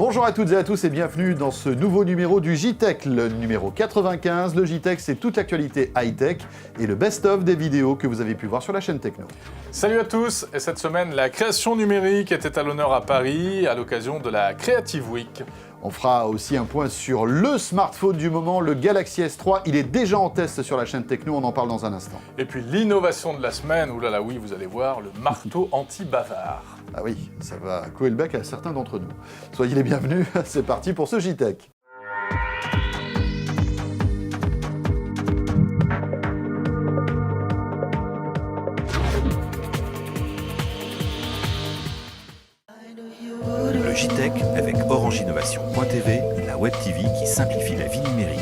Bonjour à toutes et à tous et bienvenue dans ce nouveau numéro du JTech, le numéro 95. Le JTech, c'est toute l'actualité high-tech et le best-of des vidéos que vous avez pu voir sur la chaîne Techno. Salut à tous, et cette semaine, la création numérique était à l'honneur à Paris à l'occasion de la Creative Week. On fera aussi un point sur le smartphone du moment, le Galaxy S3. Il est déjà en test sur la chaîne Techno, on en parle dans un instant. Et puis l'innovation de la semaine, oulala oui, vous allez voir, le marteau anti-bavard. Ah oui, ça va clouer le bec à certains d'entre nous. Soyez les bienvenus, c'est parti pour ce JTech. Le JTech avec OrangeInnovation.tv, la web TV qui simplifie la vie numérique.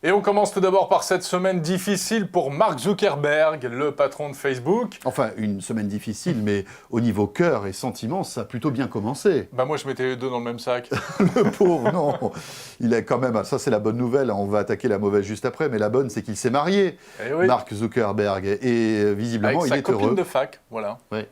Et on commence tout d'abord par cette semaine difficile pour Mark Zuckerberg, le patron de Facebook. Enfin, une semaine difficile, mais au niveau cœur et sentiments, ça a plutôt bien commencé. Bah moi je mettais les deux dans le même sac. Le pauvre, non. Il est quand même, ça c'est la bonne nouvelle, on va attaquer la mauvaise juste après, mais la bonne c'est qu'il s'est marié, oui. Mark Zuckerberg, et visiblement avec il est heureux. sa copine de fac, voilà. Ouais.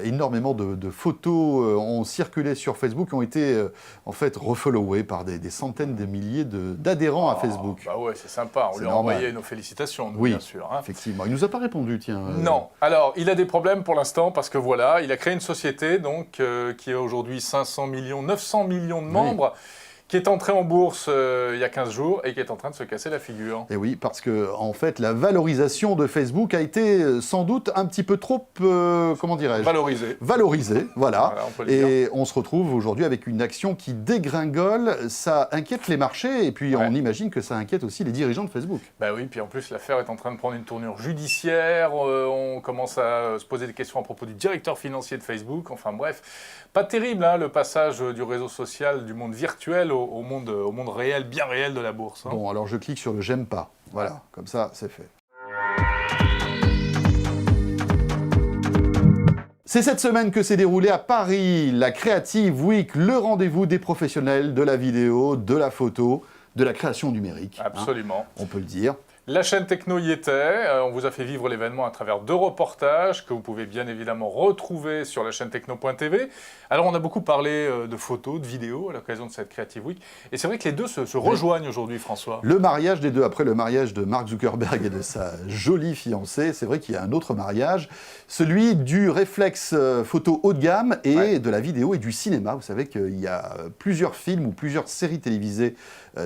Énormément de photos ont circulé sur Facebook, ont été en fait refollowées par des centaines de milliers d'adhérents à Facebook. Bah ouais, c'est sympa, on lui a envoyé nos félicitations, nous, oui, bien sûr. Hein. Effectivement. Il nous a pas répondu, tiens. Non. Alors, il a des problèmes pour l'instant parce que voilà, il a créé une société donc qui a aujourd'hui 500 millions, 900 millions de membres. Oui. Qui est entré en bourse il y a 15 jours et qui est en train de se casser la figure. Et oui, parce que en fait, la valorisation de Facebook a été sans doute un petit peu trop, comment dirais-je ? Valorisée, voilà. On peut le dire. On se retrouve aujourd'hui avec une action qui dégringole. Ça inquiète les marchés et puis on imagine que ça inquiète aussi les dirigeants de Facebook. Bah oui, puis en plus l'affaire est en train de prendre une tournure judiciaire. On commence à se poser des questions à propos du directeur financier de Facebook. Enfin bref, pas terrible hein, le passage du réseau social, du monde virtuel au monde réel, bien réel de la bourse. Hein. Bon, alors je clique sur le « j'aime pas ». Voilà, comme ça, c'est fait. C'est cette semaine que s'est déroulée à Paris la Creative Week, le rendez-vous des professionnels de la vidéo, de la photo, de la création numérique. Absolument. Hein, on peut le dire. La chaîne Techno y était, on vous a fait vivre l'événement à travers 2 reportages que vous pouvez bien évidemment retrouver sur la chaîne Techno.tv. Alors on a beaucoup parlé de photos, de vidéos à l'occasion de cette Creative Week. Et c'est vrai que les deux se rejoignent aujourd'hui, François. Le mariage des deux, après le mariage de Mark Zuckerberg et de sa jolie fiancée, c'est vrai qu'il y a un autre mariage, celui du réflexe photo haut de gamme et de la vidéo et du cinéma. Vous savez qu'il y a plusieurs films ou plusieurs séries télévisées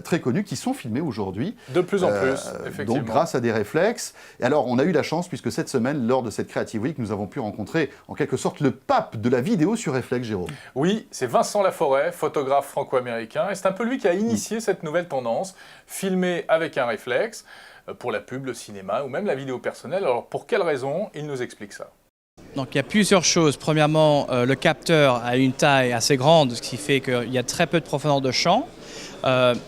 très connues qui sont filmées aujourd'hui. De plus en plus, effectivement. Donc grâce à des réflexes. Et alors on a eu la chance, puisque cette semaine, lors de cette Creative Week, nous avons pu rencontrer en quelque sorte le pape de la vidéo sur réflexe, Jérôme. Oui, c'est Vincent Laforêt, photographe franco-américain. Et c'est un peu lui qui a initié cette nouvelle tendance, filmer avec un réflexe, pour la pub, le cinéma ou même la vidéo personnelle. Alors pour quelle raison? Il nous explique ça. Donc il y a plusieurs choses. Premièrement, le capteur a une taille assez grande, ce qui fait qu'il y a très peu de profondeur de champ.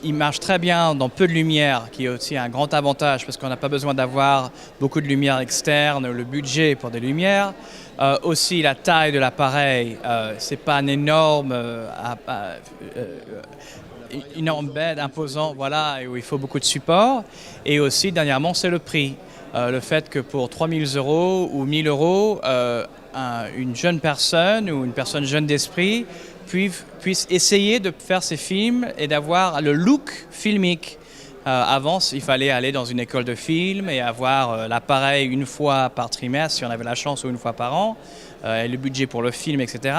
Il marche très bien dans peu de lumière, qui est aussi un grand avantage parce qu'on n'a pas besoin d'avoir beaucoup de lumière externe, le budget pour des lumières. Aussi la taille de l'appareil, c'est pas un énorme bed imposant, voilà, où il faut beaucoup de support. Et aussi dernièrement c'est le prix. Le fait que pour 3 000 € ou 1 000 €, une jeune personne ou une personne jeune d'esprit puisse essayer de faire ses films et d'avoir le look filmique. Avant, il fallait aller dans une école de film et avoir l'appareil une fois par trimestre, si on avait la chance, ou une fois par an, et le budget pour le film, etc.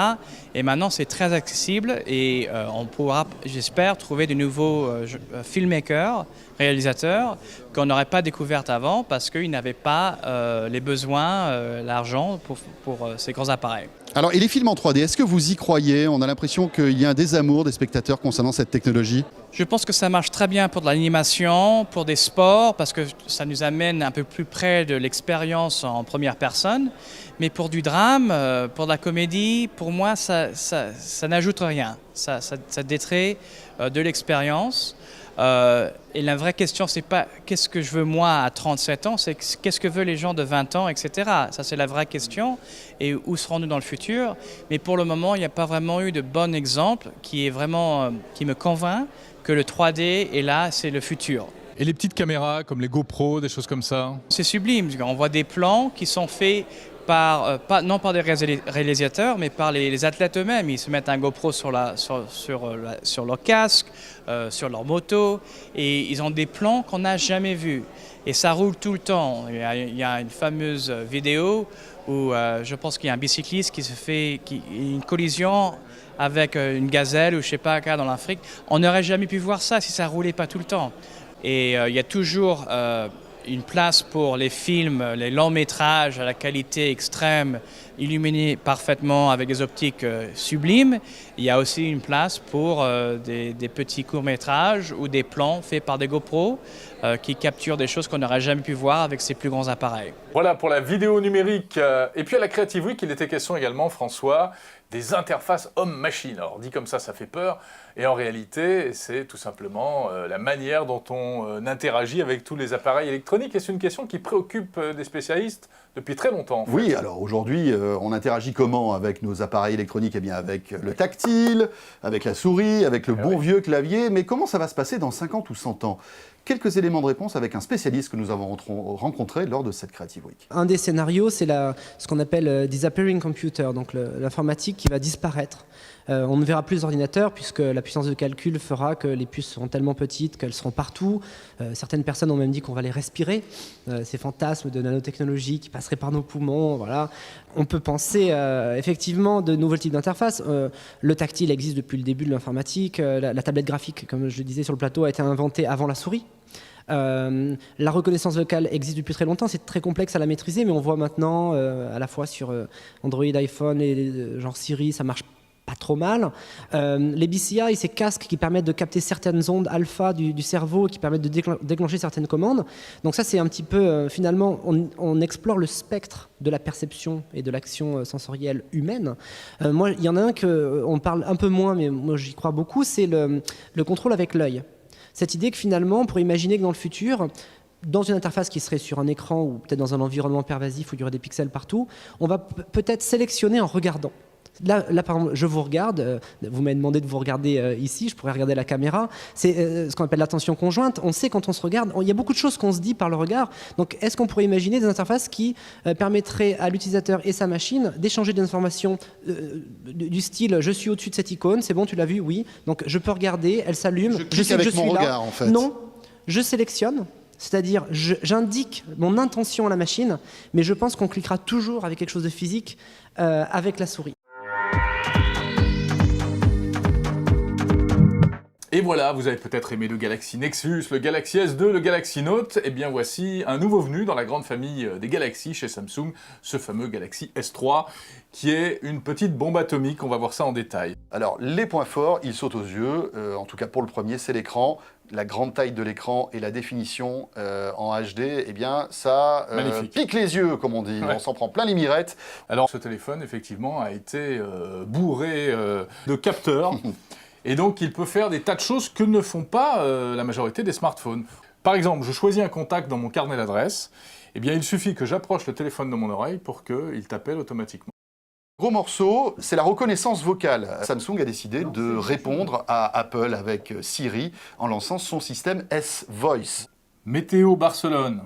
Et maintenant, c'est très accessible et on pourra, j'espère, trouver de nouveaux filmmakers, réalisateurs, qu'on n'aurait pas découvert avant parce qu'ils n'avaient pas les besoins, l'argent pour ces grands appareils. Alors, et les films en 3D, est-ce que vous y croyez? On a l'impression qu'il y a un désamour des spectateurs concernant cette technologie. Je pense que ça marche très bien pour de l'animation, pour des sports, parce que ça nous amène un peu plus près de l'expérience en première personne. Mais pour du drame, pour de la comédie, pour moi, ça n'ajoute rien. Ça détrait de l'expérience. Et la vraie question, c'est pas qu'est-ce que je veux moi à 37 ans, c'est qu'est-ce que veulent les gens de 20 ans, etc. Ça, c'est la vraie question. Et où serons-nous dans le futur? Mais pour le moment, il n'y a pas vraiment eu de bon exemple qui me convainc que le 3D est là, c'est le futur. Et les petites caméras comme les GoPro, des choses comme ça? C'est sublime. On voit des plans qui sont faits non par des réalisateurs, mais par les athlètes eux-mêmes. Ils se mettent un GoPro sur leur casque, sur leur moto, et ils ont des plans qu'on n'a jamais vus. Et ça roule tout le temps. Il y a une fameuse vidéo où je pense qu'il y a un bicycliste qui se fait une collision avec une gazelle ou je ne sais pas, dans l'Afrique. On n'aurait jamais pu voir ça si ça ne roulait pas tout le temps. Et il y a toujours une place pour les films, les longs métrages à la qualité extrême, illuminés parfaitement avec des optiques sublimes. Il y a aussi une place pour des petits courts métrages ou des plans faits par des GoPro qui capturent des choses qu'on n'aurait jamais pu voir avec ces plus grands appareils. Voilà pour la vidéo numérique. Et puis à la Creative Week, il était question également, François, des interfaces homme-machine. Alors dit comme ça fait peur. Et en réalité, c'est tout simplement la manière dont on interagit avec tous les appareils électroniques. Et c'est une question qui préoccupe des spécialistes depuis très longtemps. En fait. Oui, alors aujourd'hui, on interagit comment avec nos appareils électroniques? Eh bien avec le tactile, avec la souris, avec le bon vieux clavier. Mais comment ça va se passer dans 50 ou 100 ans? Quelques éléments de réponse avec un spécialiste que nous avons rencontré lors de cette Creative Week. Un des scénarios, c'est ce qu'on appelle disappearing computer, donc l'informatique qui va disparaître. On ne verra plus les ordinateurs puisque la puissance de calcul fera que les puces seront tellement petites qu'elles seront partout. Certaines personnes ont même dit qu'on va les respirer. Ces fantasmes de nanotechnologie qui passeraient par nos poumons, voilà. On peut penser effectivement de nouveaux types d'interfaces. Le tactile existe depuis le début de l'informatique. La tablette graphique, comme je le disais sur le plateau, a été inventée avant la souris. La reconnaissance vocale existe depuis très longtemps, c'est très complexe à la maîtriser, mais on voit maintenant à la fois sur Android, iPhone et genre Siri, ça marche pas trop mal. Les BCI, ces casques qui permettent de capter certaines ondes alpha du cerveau, qui permettent de déclencher certaines commandes. Donc ça, c'est un petit peu, finalement, on explore le spectre de la perception et de l'action sensorielle humaine. Moi, il y en a un qu'on parle un peu moins, mais moi j'y crois beaucoup, c'est le contrôle avec l'œil. Cette idée que finalement, on pourrait imaginer que dans le futur, dans une interface qui serait sur un écran ou peut-être dans un environnement pervasif où il y aurait des pixels partout, on va peut-être sélectionner en regardant. Là, par exemple, je vous regarde, vous m'avez demandé de vous regarder ici, je pourrais regarder la caméra, c'est ce qu'on appelle l'attention conjointe. On sait quand on se regarde, il y a beaucoup de choses qu'on se dit par le regard. Donc est-ce qu'on pourrait imaginer des interfaces qui permettraient à l'utilisateur et sa machine d'échanger des informations du style « je suis au-dessus de cette icône, c'est bon, tu l'as vu, oui, donc je peux regarder, elle s'allume, je sais que je suis là ». En fait. Non, je sélectionne. C'est-à-dire, j'indique mon intention à la machine, mais je pense qu'on cliquera toujours avec quelque chose de physique avec la souris. Et voilà, vous avez peut-être aimé le Galaxy Nexus, le Galaxy S2, le Galaxy Note. Eh bien voici un nouveau venu dans la grande famille des Galaxy chez Samsung, ce fameux Galaxy S3, qui est une petite bombe atomique. On va voir ça en détail. Alors les points forts, ils sautent aux yeux, en tout cas pour le premier, c'est l'écran. La grande taille de l'écran et la définition en HD, eh bien ça pique les yeux, comme on dit. Ouais. On s'en prend plein les mirettes. Alors ce téléphone, effectivement, a été bourré de capteurs. Et donc, il peut faire des tas de choses que ne font pas la majorité des smartphones. Par exemple, je choisis un contact dans mon carnet d'adresses. Eh bien, il suffit que j'approche le téléphone de mon oreille pour qu'il t'appelle automatiquement. Gros morceau, c'est la reconnaissance vocale. Samsung a décidé de répondre à Apple avec Siri en lançant son système S-Voice. Météo Barcelone.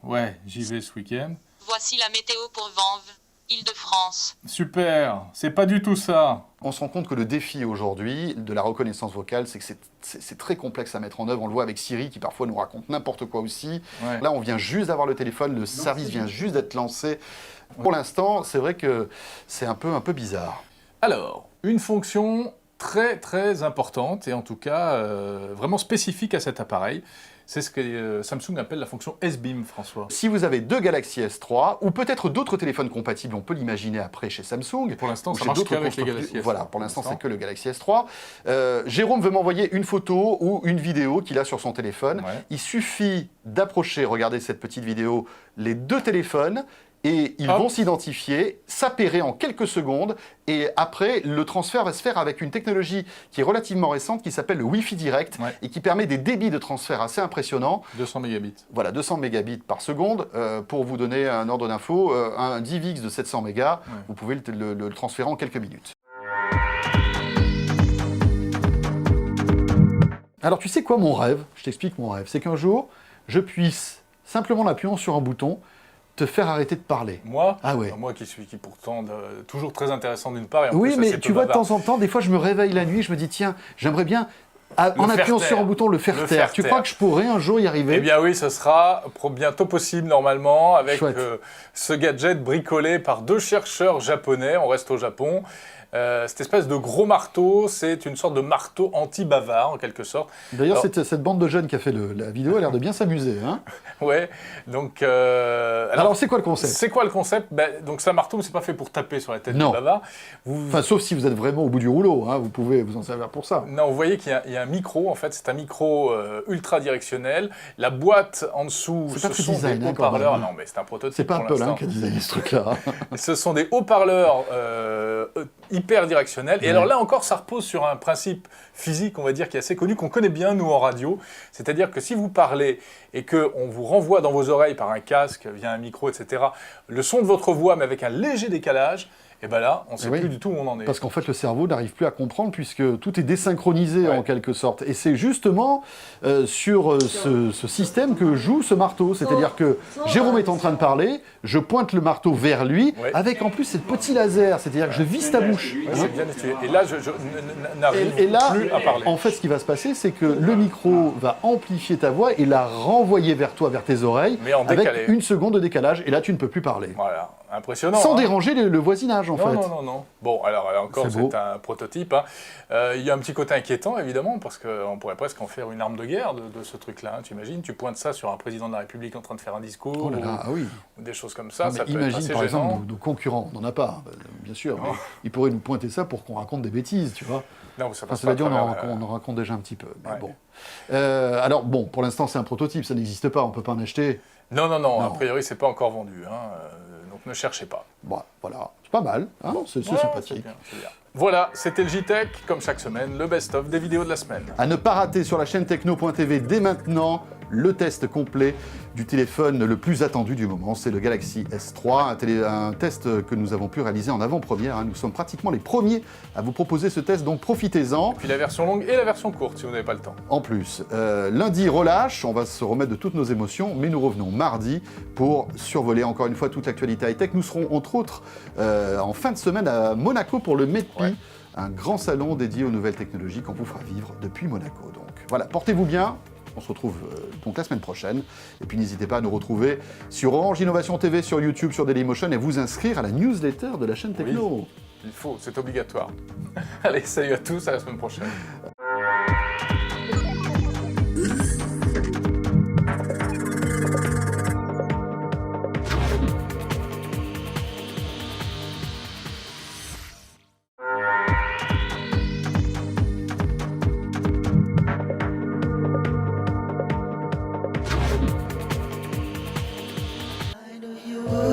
Ouais, j'y vais ce week-end. Voici la météo pour Vanves, Île-de-France. Super, c'est pas du tout ça. On se rend compte que le défi aujourd'hui de la reconnaissance vocale, c'est que c'est très complexe à mettre en œuvre. On le voit avec Siri qui parfois nous raconte n'importe quoi aussi. Ouais. Là, on vient juste d'avoir le téléphone, le service vient juste d'être lancé. Ouais. Pour l'instant, c'est vrai que c'est un peu bizarre. Alors, une fonction très importante et en tout cas vraiment spécifique à cet appareil. C'est ce que Samsung appelle la fonction S-Beam, François. Si vous avez deux Galaxy S3, ou peut-être d'autres téléphones compatibles, on peut l'imaginer après chez Samsung. Pour l'instant, ça marche qu'avec les Galaxy S3. Voilà, pour l'instant, c'est que le Galaxy S3. Jérôme veut m'envoyer une photo ou une vidéo qu'il a sur son téléphone. Ouais. Il suffit d'approcher, regardez cette petite vidéo, les deux téléphones, et ils vont s'identifier, s'appairer en quelques secondes, et après, le transfert va se faire avec une technologie qui est relativement récente, qui s'appelle le Wi-Fi Direct, et qui permet des débits de transfert assez impressionnants. 200 mégabits. Voilà, 200 mégabits par seconde. Pour vous donner un ordre d'info, un DivX de 700 mégas, vous pouvez le transférer en quelques minutes. Alors, tu sais quoi mon rêve? Je t'explique mon rêve. C'est qu'un jour, je puisse simplement en appuyant sur un bouton, te faire arrêter de parler. Moi, Ah ouais. moi qui pourtant toujours très intéressant d'une part. Et en Oui, plus, mais assez tu peu vois, de bavard. temps en temps, des fois, je me réveille la nuit, je me dis, tiens, j'aimerais bien, en faire appuyant taire. sur un bouton, le faire Le taire. faire Tu taire. crois que je pourrais un jour y arriver? Eh bien oui, ce sera bientôt possible normalement avec Chouette. ce gadget bricolé par 2 chercheurs japonais, on reste au Japon. Cette espèce de gros marteau, c'est une sorte de marteau anti-bavard en quelque sorte. D'ailleurs, Alors- cette bande de jeunes qui a fait la vidéo a l'air de bien s'amuser. Hein. Ouais, donc... Alors, c'est quoi le concept? c'est quoi le concept? Donc c'est un marteau, mais c'est pas fait pour taper sur la tête Non. du bavard. Enfin, sauf si vous êtes vraiment au bout du rouleau, hein, vous pouvez vous en servir pour ça. Non, vous voyez qu'il y a un micro, en fait, c'est un micro ultra directionnel. La boîte en dessous, C'est pas ce très sont design, des hein, quand haut-parleurs. même. Non, mais c'est un prototype. C'est pas pour Apple hein, l'instant. qui a designé ce truc-là. Ce sont des haut-parleurs hyper directionnels. Et Ouais. alors là encore, ça repose sur un principe physique, on va dire, qui est assez connu, qu'on connaît bien, nous, en radio. C'est-à-dire que si vous parlez et qu'on vous renvoie dans vos oreilles par un casque, via un micro, etc., le son de votre voix, mais avec un léger décalage, et bien là, on ne sait oui. plus du tout où on en est. Parce qu'en fait, le cerveau n'arrive plus à comprendre puisque tout est désynchronisé Ouais. en quelque sorte. Et c'est justement sur ce système que joue ce marteau. C'est-à-dire que Jérôme est en train de parler, je pointe le marteau vers lui, Ouais. avec en plus ces petits lasers. C'est-à-dire que je vise ta bouche. Ouais, c'est bien étudié. Et là, je n'arrive Et là, plus à parler. en fait, ce qui va se passer, c'est que le micro va amplifier ta voix et la renvoyer vers toi, vers tes oreilles, Mais en décalé. avec une seconde de décalage. Et là, tu ne peux plus parler. Voilà, impressionnant. Sans hein. déranger le voisinage, en Non, fait. non, non, non. Bon, alors là encore, C'est beau. c'est un prototype. Hein. Il y a un petit côté inquiétant, évidemment, parce qu'on pourrait presque en faire une arme de guerre de ce truc-là. Hein. Tu imagines, tu pointes ça sur un président de la République en train de faire un discours, Oh là là, ah oui. ou des choses comme ça. Non, mais Ça peut être imagine assez par gênant. exemple nos concurrents, on n'en a pas, bien sûr, mais ils pourraient nous pointer ça pour qu'on raconte des bêtises, tu vois. Non, ça Enfin, passe cela pas dit, à on travers, en raconte déjà un petit peu. Mais Ouais. bon. Alors bon, pour l'instant c'est un prototype, ça n'existe pas, on peut pas en acheter. Non, non, non, Non. a priori, c'est pas encore vendu. Hein. Donc ne cherchez pas. Bon, voilà, c'est pas mal, hein, c'est Ouais, sympathique. c'est bien, c'est bien. Voilà, c'était le JTech, comme chaque semaine, le best-of des vidéos de la semaine. À ne pas rater sur la chaîne techno.tv dès maintenant le test complet du téléphone le plus attendu du moment, c'est le Galaxy S3, un test que nous avons pu réaliser en avant-première. Hein. Nous sommes pratiquement les premiers à vous proposer ce test, donc profitez-en. Puis la version longue et la version courte, si vous n'avez pas le temps. En plus, lundi, relâche, on va se remettre de toutes nos émotions, mais nous revenons mardi pour survoler encore une fois toute l'actualité high-tech. Nous serons entre autres en fin de semaine à Monaco pour le MEDPI, Ouais. un grand salon dédié aux nouvelles technologies qu'on vous fera vivre depuis Monaco. Donc voilà, portez-vous bien. On se retrouve donc la semaine prochaine. Et puis n'hésitez pas à nous retrouver sur Orange Innovation TV, sur YouTube, sur Dailymotion et vous inscrire à la newsletter de la chaîne Techno. Il faut, c'est obligatoire. Allez, salut à tous, à la semaine prochaine.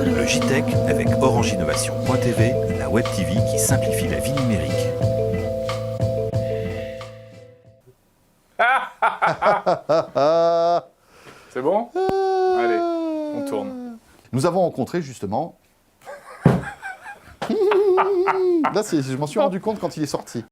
Le JTech avec Orange Innovation.tv, la web TV qui simplifie la vie numérique. C'est bon? Allez, on tourne. Nous avons rencontré justement... Là, je m'en suis rendu compte quand il est sorti.